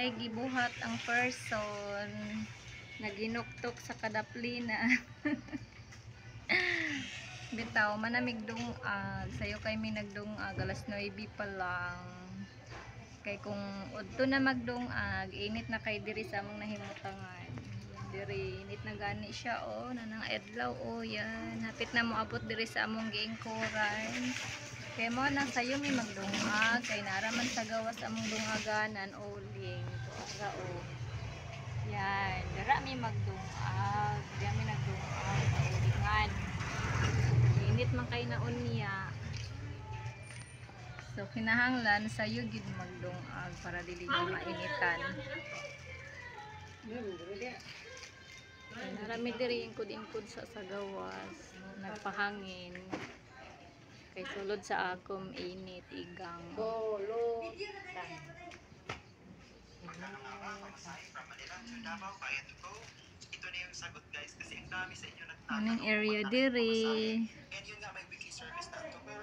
may gibuhat ang person naginuktok sa kadaplina. Bitaw manamig dungag sayo kay mi nagdungag alas 9 pa lang kay kung udto na magdungag init na kay diri sa among nahimutangan diri init na gani siya oh nanang adlaw oh yan hapit na mo abot diri sa among giingkuran kay mo na sayo mi magdungag kay naraman sa gawas among dungaganan uling para oh yan dara mi magdungag diya mi nagdungag sa ulingan init man kay naon niya so kinahanglan sayo gid magdungag para dili mo mainitan narami diri ingkod-ingkod sa gawas nagpahangin kay sulod sa akom init igang aning area diri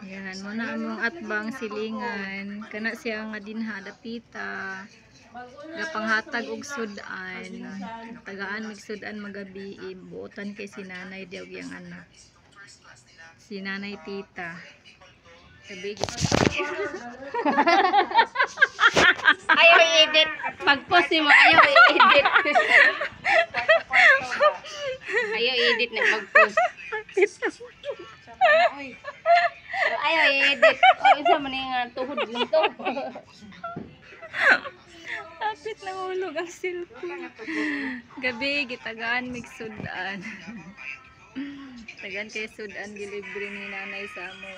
yan mo na among atbang silingan kana siya nga dinha dapita gapanghatag og sudan tagaan migsudan magabi buotan kay si nanay diog yang anak si nanay tita sabi ayaw i-edit pag-post mo ayaw i-edit ayaw i-edit na pag-post ayaw i-edit o isa man yung tuhod lang to tapit na ulog ang cellphone gabi gitagaan migsudan tagan kay sudan delivery ni nanay sa mo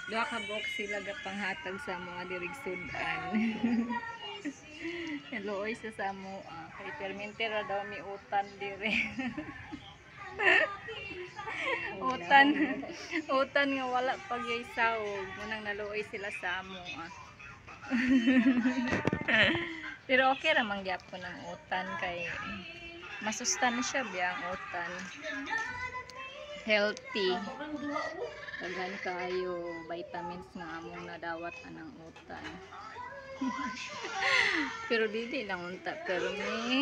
duha ka box sila gapanghatag sa mga dirig sudan hello sa mo kay permentera daw mi utan dire utan nga wala pagyay sawog munang naluoy sila sa mo pero okay ra man gyapon ang utan kay masustansya biya ang utan healthy daghan kayo vitamins nga among nadawat anang utan pero dili lang unta pero may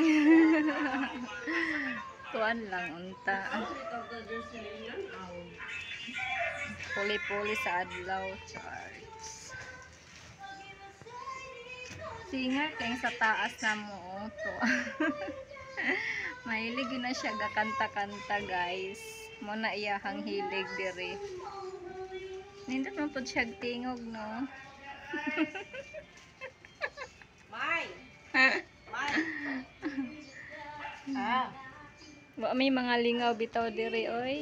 tuan lang unta puli-puli sa adlaw charts singa kay sa taas na mo to mahilig na siya gakanta-kanta guys mo na iyahang hilig diri nindot man pud siya tingog no may may mga lingaw bitaw diri oy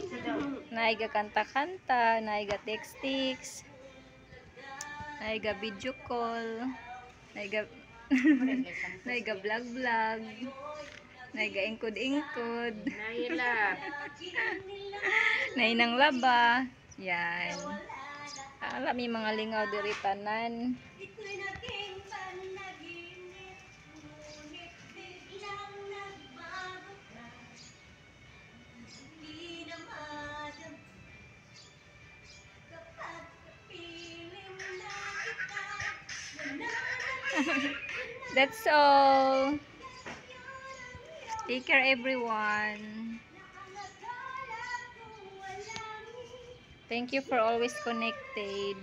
naiga kanta-kanta naiga text naiga video call naiga naiga vlog naiga ingkod nainang laba yan alam may mga lingaw diri tanan that's all. Take care everyone. Thank you for always connected.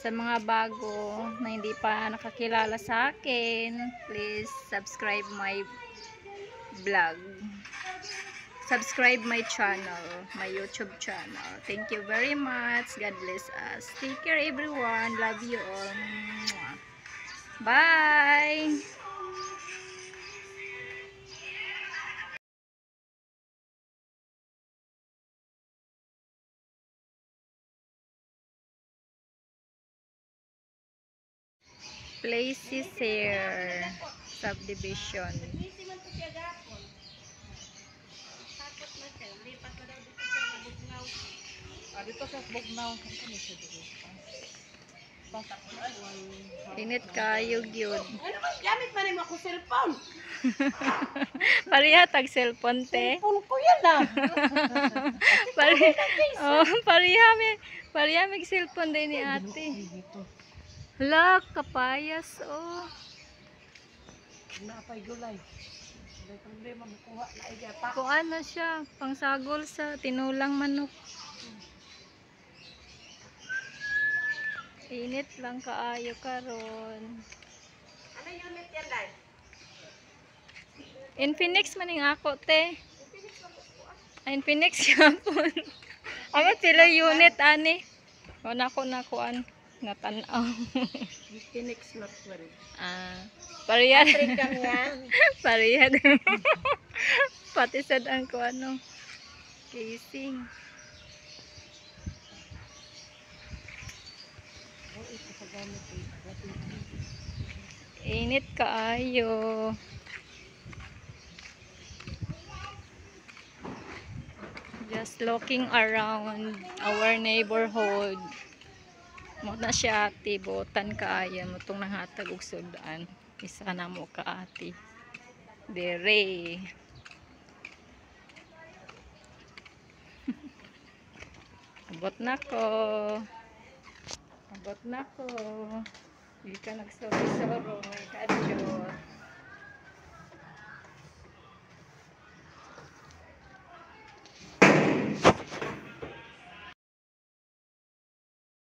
Sa mga bago na hindi pa nakakilala sa akin, please subscribe my vlog. Subscribe my channel, my YouTube channel. Thank you very much. God bless us. Take care everyone. Love you all. Bye. Places here. Subdivision. Dito sa Bugnaw. Init kayo gyud. Gamit man mo ako cellphone. Pariha tag cellphone te. Cellphone ko yan ah. Pariha. Oh, pariha mig cellphone din ni ate. Hala, kapayas, oh. Napay gulay. May problema makuha na iya pa. Kung ano siya, pangsagol sa tinulang manok. Init lang kaayo karon. Ano unit yan, Day? Infinix maning ako, te. Infinix yapon. Amo pila unit ani. Wala ko nakuan natanaw. Phoenix Lot 12. Ah, parehas. African yan. Parehas. Pati sad ang ko ano casing. Oh, ito sa gamit eh. Init kaayo. Just looking around our neighborhood. Mo na siya ati, botan kaayo mo tong nanghatag og sudan. Isa na mo ka ati. Dere. Abot na ko. Abot na ko. Hindi ka nagsoro-soro. Kadyo.